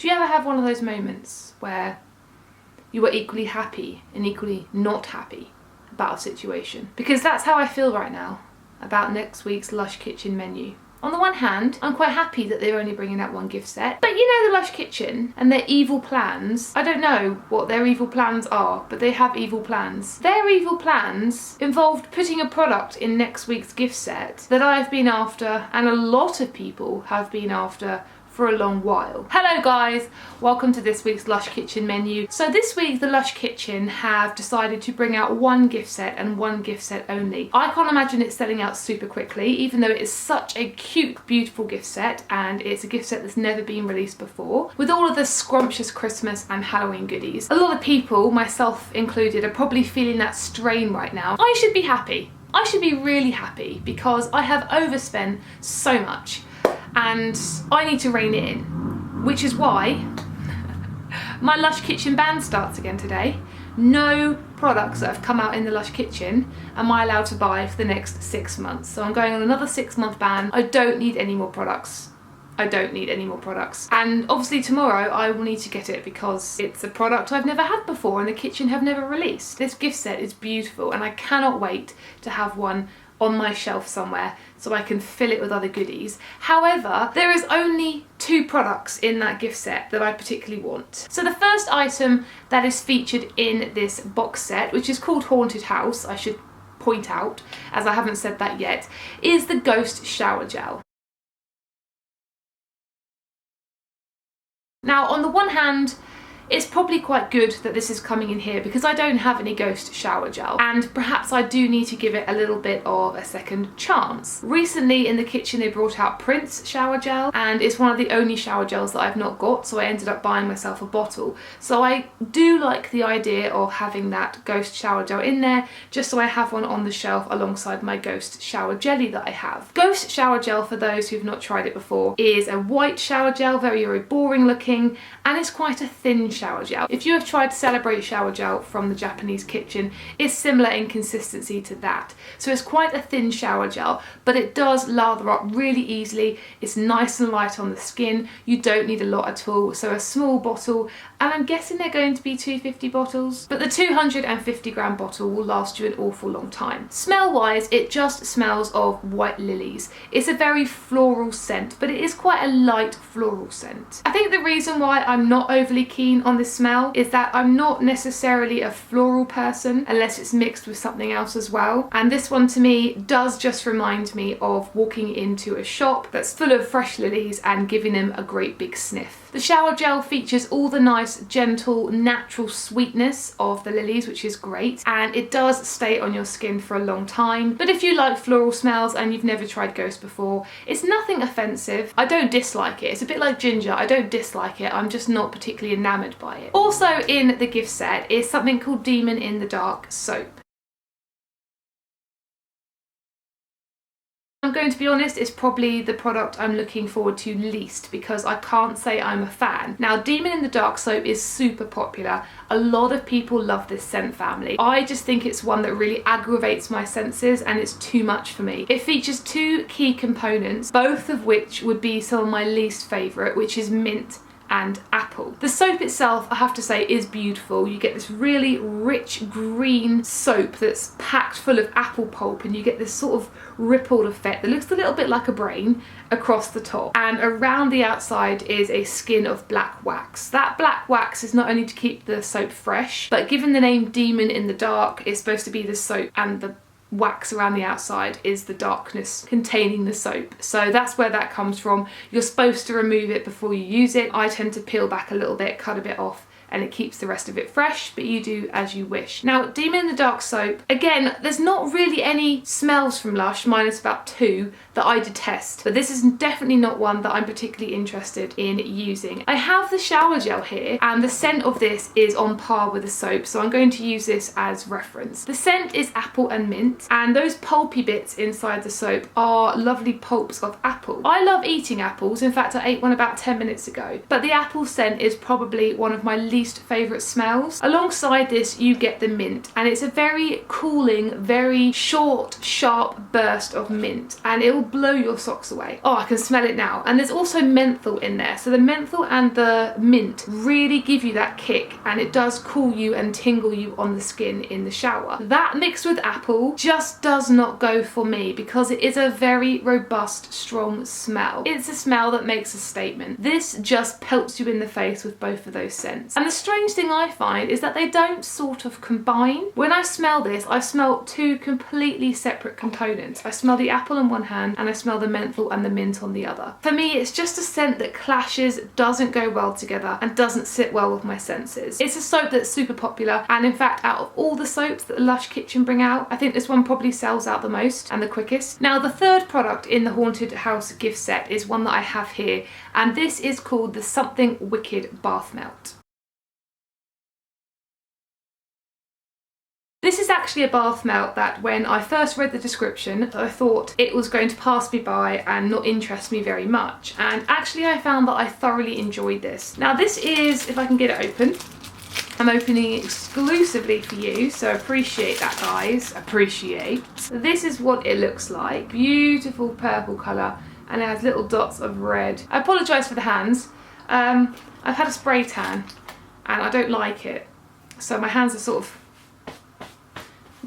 Do you ever have one of those moments where you are equally happy and equally not happy about a situation? Because that's how I feel right now about next week's Lush Kitchen menu. On the one hand, I'm quite happy that they're only bringing out one gift set, but you know the Lush Kitchen and their evil plans. I don't know what their evil plans are, but they have evil plans. Their evil plans involved putting a product in next week's gift set that I've been after, and a lot of people have been after, for a long while. Hello guys, welcome to this week's Lush Kitchen menu. So this week the Lush Kitchen have decided to bring out one gift set and one gift set only. I can't imagine it selling out super quickly, even though it is such a cute, beautiful gift set, and it's a gift set that's never been released before, with all of the scrumptious Christmas and Halloween goodies. A lot of people, myself included, are probably feeling that strain right now. I should be happy. I should be really happy because I have overspent so much and I need to rein it in, which is why my Lush Kitchen ban starts again today. No products that have come out in the Lush Kitchen am I allowed to buy for the next 6 months. So I'm going on another 6-month ban. I don't need any more products. I don't need any more products. And obviously tomorrow I will need to get it because it's a product I've never had before and the kitchen have never released. This gift set is beautiful and I cannot wait to have one on my shelf somewhere so I can fill it with other goodies. However, there is only 2 products in that gift set that I particularly want. So the first item that is featured in this box set, which is called Haunted House, I should point out, as I haven't said that yet, is the Ghost Shower Gel. Now, on the one hand, it's probably quite good that this is coming in here because I don't have any Ghost Shower Gel, and perhaps I do need to give it a little bit of a second chance. Recently in the kitchen they brought out Prince Shower Gel, and it's one of the only shower gels that I've not got, so I ended up buying myself a bottle. So I do like the idea of having that Ghost Shower Gel in there, just so I have one on the shelf alongside my Ghost Shower Jelly that I have. Ghost Shower Gel, for those who've not tried it before, is a white shower gel, very, very boring looking, and it's quite a thin shower gel. If you have tried Celebrate Shower Gel from the Japanese kitchen, it's similar in consistency to that. So it's quite a thin shower gel, but it does lather up really easily. It's nice and light on the skin. You don't need a lot at all. So a small bottle, and I'm guessing they're going to be 250 bottles, but the 250 gram bottle will last you an awful long time. Smell wise, it just smells of white lilies. It's a very floral scent, but it is quite a light floral scent. I think the reason why I'm not overly keen on this smell is that I'm not necessarily a floral person unless it's mixed with something else as well, and this one to me does just remind me of walking into a shop that's full of fresh lilies and giving them a great big sniff. The shower gel features all the nice, gentle, natural sweetness of the lilies, which is great, and it does stay on your skin for a long time. But if you like floral smells and you've never tried Ghost before, it's nothing offensive. I don't dislike it. It's a bit like ginger. I don't dislike it. I'm just not particularly enamoured by it. Also in the gift set is something called Demon in the Dark soap. I'm going to be honest, it's probably the product I'm looking forward to least because I can't say I'm a fan. Now, Demon in the Dark soap is super popular. A lot of people love this scent family. I just think it's one that really aggravates my senses and it's too much for me. It features 2 key components, both of which would be some of my least favourite, which is mint and apple. The soap itself, I have to say, is beautiful. You get this really rich green soap that's packed full of apple pulp, and you get this sort of rippled effect that looks a little bit like a brain across the top, and around the outside is a skin of black wax. That black wax is not only to keep the soap fresh, but given the name Demon in the Dark, it's supposed to be the soap, and the wax around the outside is the darkness containing the soap. So that's where that comes from. You're supposed to remove it before you use it. I tend to peel back a little bit, cut a bit off, and it keeps the rest of it fresh, but you do as you wish. Now, Demon in the Dark soap, again, there's not really any smells from Lush, minus about 2 that I detest, but this is definitely not one that I'm particularly interested in using. I have the shower gel here, and the scent of this is on par with the soap, so I'm going to use this as reference. The scent is apple and mint, and those pulpy bits inside the soap are lovely pulps of apple. I love eating apples. In fact, I ate one about 10 minutes ago, but the apple scent is probably one of my least least favourite smells. Alongside this you get the mint, and it's a very cooling, very short, sharp burst of mint, and it will blow your socks away. Oh, I can smell it now. And there's also menthol in there, so the menthol and the mint really give you that kick, and it does cool you and tingle you on the skin in the shower. That mixed with apple just does not go for me because it is a very robust, strong smell. It's a smell that makes a statement. This just pelts you in the face with both of those scents. And the strange thing I find is that they don't sort of combine. When I smell this, I smell two completely separate components. I smell the apple on one hand and I smell the menthol and the mint on the other. For me, it's just a scent that clashes, doesn't go well together, and doesn't sit well with my senses. It's a soap that's super popular, and in fact, out of all the soaps that Lush Kitchen bring out, I think this one probably sells out the most and the quickest. Now, the third product in the Haunted House gift set is one that I have here, and this is called the Something Wicked Bath Melt. This is actually a bath melt that when I first read the description, I thought it was going to pass me by and not interest me very much. And actually I found that I thoroughly enjoyed this. Now this is, if I can get it open, I'm opening it exclusively for you, so appreciate that, guys. Appreciate. This is what it looks like. Beautiful purple colour, and it has little dots of red. I apologise for the hands. I've had a spray tan and I don't like it, so my hands are sort of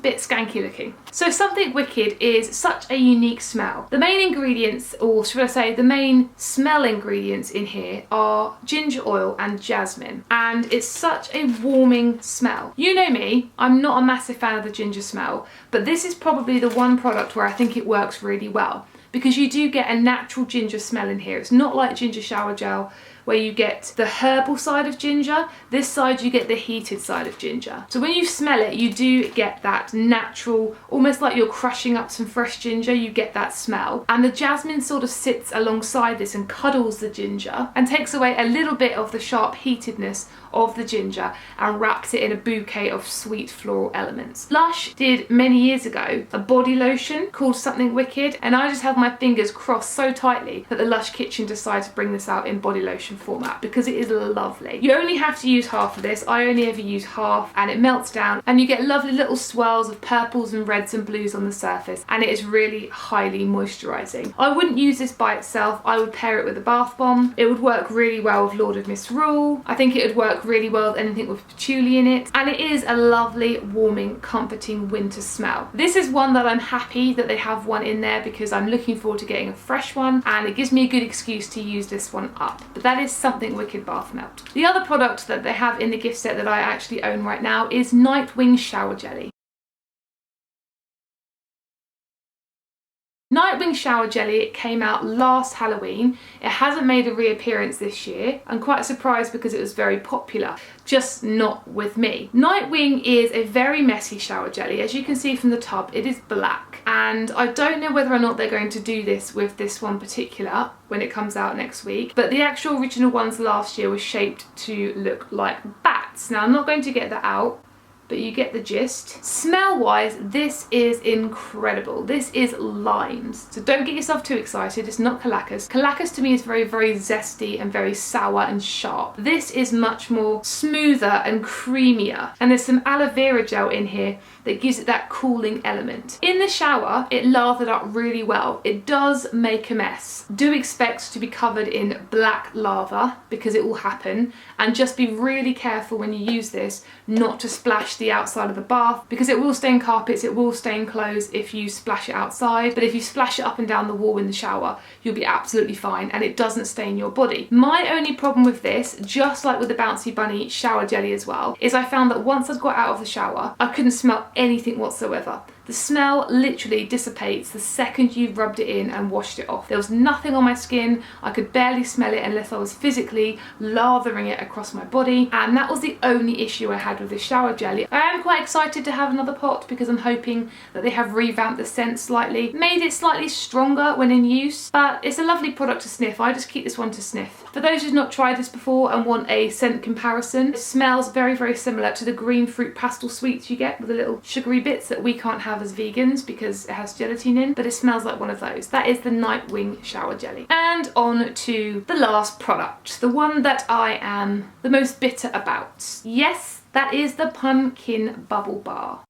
bit skanky looking. So Something Wicked is such a unique smell. The main ingredients, or should I say the main smell ingredients in here, are ginger oil and jasmine, and it's such a warming smell. You know me, I'm not a massive fan of the ginger smell, but this is probably the one product where I think it works really well, because you do get a natural ginger smell in here. It's not like ginger shower gel where you get the herbal side of ginger. This side you get the heated side of ginger. So when you smell it, you do get that natural, almost like you're crushing up some fresh ginger, you get that smell. And the jasmine sort of sits alongside this and cuddles the ginger and takes away a little bit of the sharp heatedness of the ginger and wraps it in a bouquet of sweet floral elements. Lush did many years ago a body lotion called Something Wicked, and I just have my fingers crossed so tightly that the Lush Kitchen decided to bring this out in body lotion format because it is lovely. You only have to use half of this. I only ever use half, and it melts down and you get lovely little swirls of purples and reds and blues on the surface, and it is really highly moisturising. I wouldn't use this by itself. I would pair it with a bath bomb. It would work really well with Lord of Misrule. I think it would work really well with anything with patchouli in it, and it is a lovely, warming, comforting winter smell. This is one that I'm happy that they have one in there because I'm looking forward to getting a fresh one, and it gives me a good excuse to use this one up. But that is Something Wicked Bath Melt. The other product that they have in the gift set that I actually own right now is Nightwing Shower Jelly. Nightwing Shower Jelly, it came out last Halloween. It hasn't made a reappearance this year. I'm quite surprised because it was very popular, just not with me. Nightwing is a very messy shower jelly. As you can see from the tub, it is black, and I don't know whether or not they're going to do this with this one particular when it comes out next week, but the actual original ones last year were shaped to look like bats. Now I'm not going to get that out, but you get the gist. Smell wise, this is incredible. This is limes. So don't get yourself too excited. It's not Calacas. Calacas to me is very, very zesty and very sour and sharp. This is much more smoother and creamier. And there's some aloe vera gel in here that gives it that cooling element. In the shower, it lathered up really well. It does make a mess. Do expect to be covered in black lather because it will happen, and just be really careful when you use this not to splash the outside of the bath, because it will stain carpets, it will stain clothes if you splash it outside, but if you splash it up and down the wall in the shower, you'll be absolutely fine and it doesn't stain your body. My only problem with this, just like with the Bouncy Bunny shower jelly as well, is I found that once I got out of the shower, I couldn't smell anything whatsoever. The smell literally dissipates the second you rubbed it in and washed it off. There was nothing on my skin. I could barely smell it unless I was physically lathering it across my body, and that was the only issue I had with this shower jelly. I am quite excited to have another pot because I'm hoping that they have revamped the scent slightly, made it slightly stronger when in use, but it's a lovely product to sniff. I just keep this one to sniff. For those who've not tried this before and want a scent comparison, it smells very, very similar to the green fruit pastel sweets you get with the little sugary bits that we can't have have as vegans because it has gelatin in, but it smells like one of those. That is the Nightwing shower jelly. And on to the last product, the one that I am the most bitter about. Yes, that is the pumpkin bubble bar.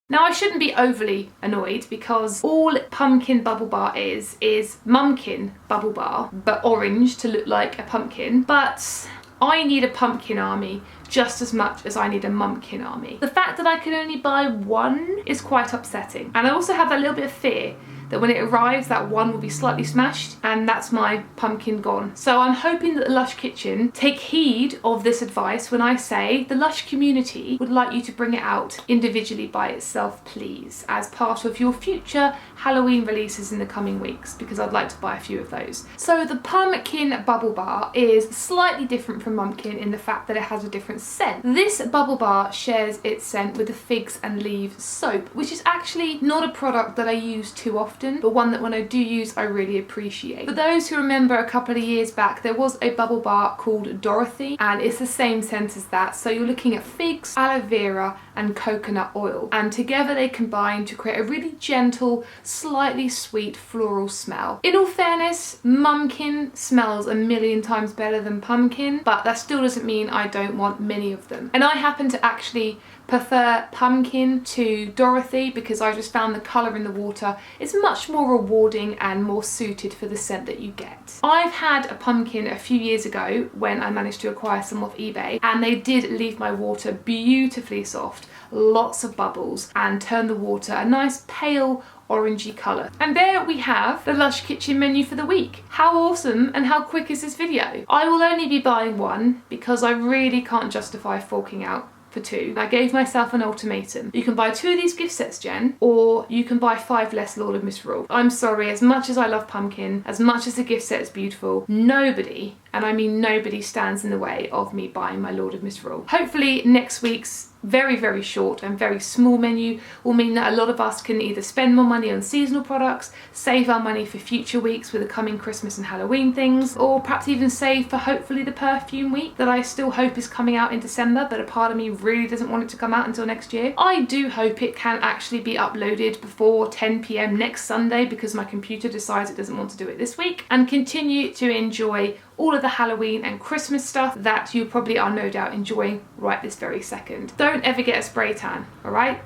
Now, I shouldn't be overly annoyed because all pumpkin bubble bar is mumkin bubble bar, but orange to look like a pumpkin. But I need a pumpkin army just as much as I need a mumkin army. The fact that I can only buy one is quite upsetting. And I also have that little bit of fear that when it arrives, that one will be slightly smashed and that's my pumpkin gone. So I'm hoping that the Lush Kitchen take heed of this advice when I say the Lush community would like you to bring it out individually by itself, please, as part of your future Halloween releases in the coming weeks, because I'd like to buy a few of those. So the pumpkin bubble bar is slightly different from mumkin in the fact that it has a different scent. This bubble bar shares its scent with the figs and leaves soap, which is actually not a product that I use too often, but one that when I do use I really appreciate. For those who remember, a couple of years back there was a bubble bar called Dorothy, and it's the same scent as that. So you're looking at figs, aloe vera and coconut oil, and together they combine to create a really gentle, slightly sweet floral smell. In all fairness, mumkin smells a million times better than pumpkin, but that still doesn't mean I don't want many of them. And I happen to actually prefer pumpkin to Dorothy because I just found the colour in the water is much more rewarding and more suited for the scent that you get. I've had a pumpkin a few years ago when I managed to acquire some off eBay, and they did leave my water beautifully soft, lots of bubbles, and turn the water a nice pale orangey colour. And there we have the Lush Kitchen menu for the week. How awesome and how quick is this video? I will only be buying one because I really can't justify forking out for two. I gave myself an ultimatum. You can buy 2 of these gift sets, Jen, or you can buy 5 less Lord of Misrule. I'm sorry, as much as I love pumpkin, as much as the gift set is beautiful, nobody, and I mean nobody, stands in the way of me buying my Lord of Misrule. Hopefully next week's very short and very small menu will mean that a lot of us can either spend more money on seasonal products, save our money for future weeks with the coming Christmas and Halloween things, or perhaps even save for hopefully the perfume week that I still hope is coming out in December, but a part of me really doesn't want it to come out until next year. I do hope it can actually be uploaded before 10 p.m. next Sunday because my computer decides it doesn't want to do it this week, and continue to enjoy all of the Halloween and Christmas stuff that you probably are no doubt enjoying right this very second. Don't ever get a spray tan, all right?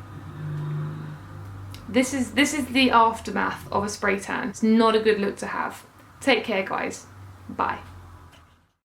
This is the aftermath of a spray tan. It's not a good look to have. Take care, guys. Bye.